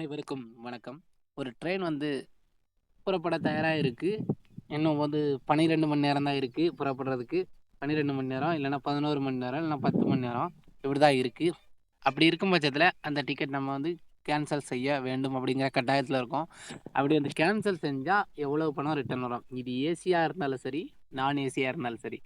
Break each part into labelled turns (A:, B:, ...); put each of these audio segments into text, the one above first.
A: அனைவருக்கும் வணக்கம். ஒரு ட்ரெயின் வந்து புறப்பட தயாரா இருக்கு. இன்னும் 12 மணி நேரம் தான் இருக்கு புறப்படுறதுக்கு. 12 மணி நேரம், இல்லன்னா 11 மணி நேரம், இல்லன்னா 10 மணி நேரம் இப்படிதான் இருக்கு. அப்படி இருக்கும் பட்சத்தில அந்த டிக்கெட் நம்ம கேன்சல் செய்ய வேண்டும் அப்படிங்கிற கட்டாயத்தில இருக்கோம். அப்படி கேன்சல் செஞ்சா எவ்வளவு பணம் ரிட்டர்ன் வரும்? இது ஏசியா இருந்தாலும் சரி, நான் ஏசியா இருந்தாலும் சரி.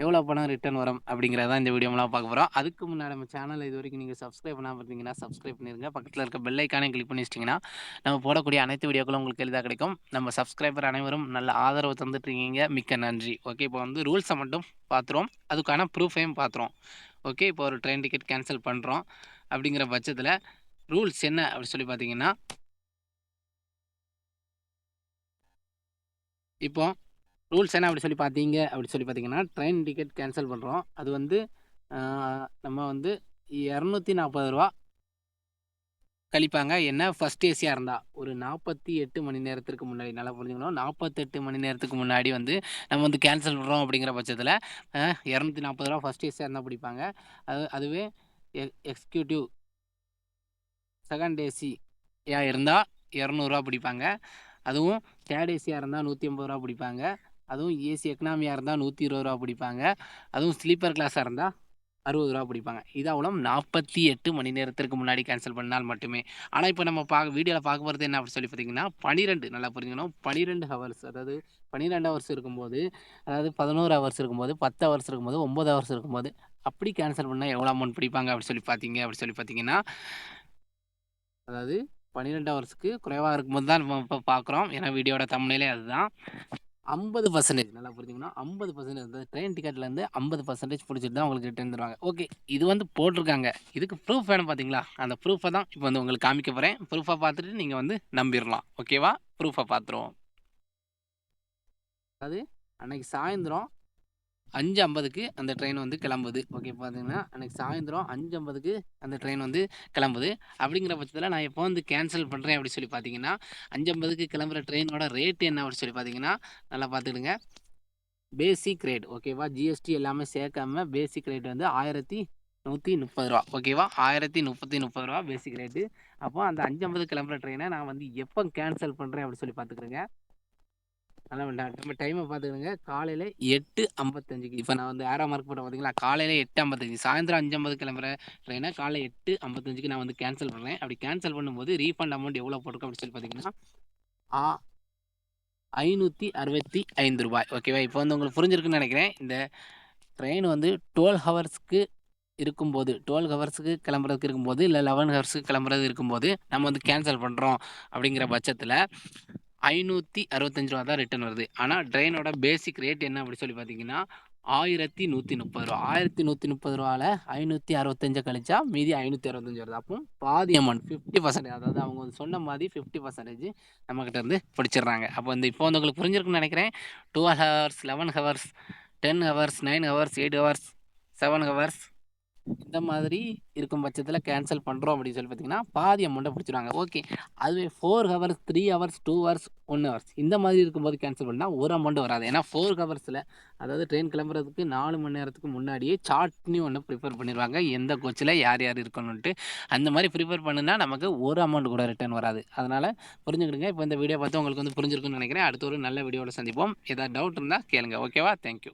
A: எவ்வளோ பணம் ரிட்டர்ன் வரும் அப்படிங்கிறத தான் இந்த வீடியோ மூலமா பார்க்க போறோம். அதுக்கு முன்னாடி நம்ம சேனலை இதுவரைக்கும் நீங்க சப்ஸ்கிரைப் பண்ணாம இருந்தீங்கன்னா, சப்ஸ்கிரைப் பண்ணிருங்க. பக்கத்துல இருக்க பெல் ஐகானையும் கிளிக் பண்ணி வச்சிட்டீங்கன்னா, நம்ம போடக்கூடிய அனைத்து வீடியோக்களும் உங்களுக்கு எளிதா கிடைக்கும். நம்ம சப்ஸ்கிரைபர் அனைவரும் நல்ல ஆதரவு தந்துட்டு இருக்கீங்க. மிக்க நன்றி. ஓகே, இப்போ ரூல்ஸை மட்டும் பார்த்துருவோம். அதுக்கான ப்ரூஃபையும் பார்த்துருவோம். ஓகே, இப்போ ஒரு ட்ரெயின் டிக்கெட் கேன்சல் பண்ணுறோம் அப்படிங்கிற பட்சத்தில் ரூல்ஸ் என்ன அப்படி சொல்லி பார்த்தீங்கன்னா, இப்போ ரூல்ஸ் என்ன அப்படி சொல்லி பார்த்தீங்கன்னா, ட்ரெயின் டிக்கெட் கேன்சல் பண்ணுறோம். அது ஆ நம்ம ரூ. 240 கழிப்பாங்க. என்ன ஃபர்ஸ்ட் ஏசியா இருந்தா. ஒரு 48 மணி நேரத்திற்கு முன்னாடி நல்லா புரிஞ்சுக்கணும். 48 மணி நேரத்துக்கு முன்னாடி நம்ம கேன்சல் பண்றோம் அப்படிங்கிற பட்சத்தில ரூ. 240 ஃபர்ஸ்ட் ஏசியா இருந்தா பிடிப்பாங்க. அதுவே எக்ஸிக்யூட்டிவ் செகண்ட் ஏசியா இருந்தா ரூ. 200 பிடிப்பாங்க. அதுவும் தேர்ட் ஏசியா இருந்தா ரூ. 180 பிடிப்பாங்க. அதுவும் ஏசி எக்கனாமியா இருந்தா ரூ. 120 பிடிப்பாங்க. அதுவும் ஸ்லீப்பர் கிளாஸா இருந்தா ரூ. 60 பிடிப்பாங்க. இது அவ்வளவும் 48 மணி நேரத்திற்கு முன்னாடி கேன்சல் பண்ணால் மட்டுமே. ஆனா, இப்ப நம்ம வீடியோல பார்க்க போறது என்ன அப்படி சொல்லி பார்த்தீங்கன்னா, 12 நல்லா புரிஞ்சுக்கணும். 12 ஹவர்ஸ், அதாவது 12 ஹவர்ஸ் இருக்கும்போது, அதாவது 11 ஹவர்ஸ் இருக்கும்போது, 10 ஹவர்ஸ் இருக்கும்போது, 9 ஹவர்ஸ் இருக்கும்போது, அப்படி கேன்சல் பண்ணா எவ்வளோ அமௌண்ட் பிடிப்பாங்க அப்படி சொல்லி பார்த்தீங்கன்னா, அதாவது 12 ஹவர்ஸ்க்கு குறைவா இருக்கும்போது தான் நம்ம இப்ப பார்க்குறோம். ஏன்னா வீடியோட தம்ப்நெயிலே அதுதான். 50% நல்லா புரிஞ்சுக்கணும். 50% அந்த ட்ரெயின் டிக்கெட்லேருந்து 50% புடிச்சிட்டு தான் உங்களுக்கு ரிட்டர்ன் தருவாங்க. ஓகே, இது போட்டிருக்காங்க. இதுக்கு ப்ரூஃப் வேணும் பார்த்தீங்களா? அந்த ப்ரூஃப தான் இப்போ உங்களுக்கு காமிக்க போறேன். ப்ரூஃப பார்த்துட்டு நீங்க நம்பிரலாம். ஓகேவா? ப்ரூஃப பார்த்துருவோம். அதாவது அன்னைக்கு சாயந்தரம் 5:50க்கு அந்த ட்ரெயின் கிளம்புது. ஓகே, பார்த்தீங்கன்னா, அன்னைக்கு சாயந்தரம் 5:50க்கு அந்த ட்ரெயின் கிளம்புது. அப்படிங்கிற பட்சத்தில நான் எப்போ கேன்சல் பண்ணுறேன் அப்படி சொல்லி பார்த்தீங்கன்னா, 5:50க்கு கிளம்புற ட்ரெயினோட ரேட் என்ன அப்படி சொல்லி பார்த்தீங்கன்னா, நல்லா பார்த்துக்கிடுங்க. பேசிக் ரேட் ஓகேவா? ஜிஎஸ்டி எல்லாமே சேர்க்காம பேசிக் ரேட் ரூ. 1130 ஓகேவா? ரூ. 1130 பேசிக் ரேட்டு. அப்போ அந்த 5:50 கிளம்புற ட்ரெயினை நான் எப்போ கேன்சல் பண்ணுறேன் அப்படி சொல்லி பார்த்துக்கிடுங்க. நல்லா நம்ம டைமை பார்த்துக்கிடுங்க. காலையில் 8:55க்கு இப்போ நான் ஆரோ மார்க் போட்டேன் பார்த்தீங்களா? காலையில் 8:55, சாயந்தரம் 5:50 கிளம்புற ட்ரெயினை காலையில் 8:55க்கு நான் கேன்சல் பண்ணுறேன். அப்படி கேன்சல் பண்ணும்போது ரீஃபண்ட் அமௌண்ட் எவ்வளோ போட்டிருக்கும் அப்படின்னு சொல்லி பார்த்தீங்கன்னா, ரூ. 565 ஓகேவா? இப்போ உங்களுக்கு புரிஞ்சிருக்குன்னு நினைக்கிறேன். இந்த ட்ரெயின் 12 ஹவர்ஸ்க்கு இருக்கும்போது, 12 ஹவர்ஸுக்கு கிளம்புறதுக்கு இருக்கும்போது, இல்லை 11 ஹவர்ஸுக்கு கிளம்புறது இருக்கும்போது, நம்ம கேன்சல் பண்ணுறோம் அப்படிங்கிற பட்சத்தில் ரூ. 565 தான் ரிட்டர்ன் வருது. ஆனால் ட்ரெயினோட பேசிக் ரேட் என்ன அப்படி சொல்லி பார்த்தீங்கன்னா, ரூ. 1130 ரூ. 1130 565 கழிச்சா மீதி 565 வருது. அப்போ பாதி அமௌண்ட் 50%, அதாவது அவங்க சொன்ன மாதிரி 50% நம்மகிட்ட இருந்து பிடிச்சிடுறாங்க. அப்போ இப்போ உங்களுக்கு புரிஞ்சிருக்குன்னு நினைக்கிறேன். 12 hours, 11 hours, 10 hours, 9 hours, 8 hours, 7 hours இந்த மாதிரி இருக்கும் பட்சத்தில் கேன்சல் பண்ணுறோம் அப்படின்னு சொல்லி பார்த்தீங்கன்னா, பாதி அமௌண்ட்டை பிடிச்சிடுவாங்க. ஓகே, அதுவே 4 ஹவர்ஸ், 3 ஹவர்ஸ், 2 ஹவர்ஸ், 1 ஹவர்ஸ் இந்த மாதிரி இருக்கும்போது கேன்சல் பண்ணால் ஒரு அமௌண்ட் வராது. ஏன்னா 4 ஹவர்ஸில், அதாவது ட்ரெயின் கிளம்புறதுக்கு 4 மணி நேரத்துக்கு முன்னாடியே சார்ட்னு ஒன்று ப்ரிப்பேர் பண்ணிடுவாங்க. எந்த கோச்சில் யார் யார் இருக்கணுன்ட்டு அந்த மாதிரி ப்ரிப்பேர் பண்ணுனா நமக்கு ஒரு அமௌண்ட் கூட ரிட்டர்ன் வராது. அதனால் புரிஞ்சுக்கிடுங்க. இப்போ இந்த வீடியோ பார்த்து உங்களுக்கு புரிஞ்சிருக்குன்னு நினைக்கிறேன். அடுத்த ஒரு நல்ல வீடியோவில் சந்திப்போம். ஏதாவது டவுட் இருந்தால் கேளுங்க. ஓகேவா? தேங்க்யூ.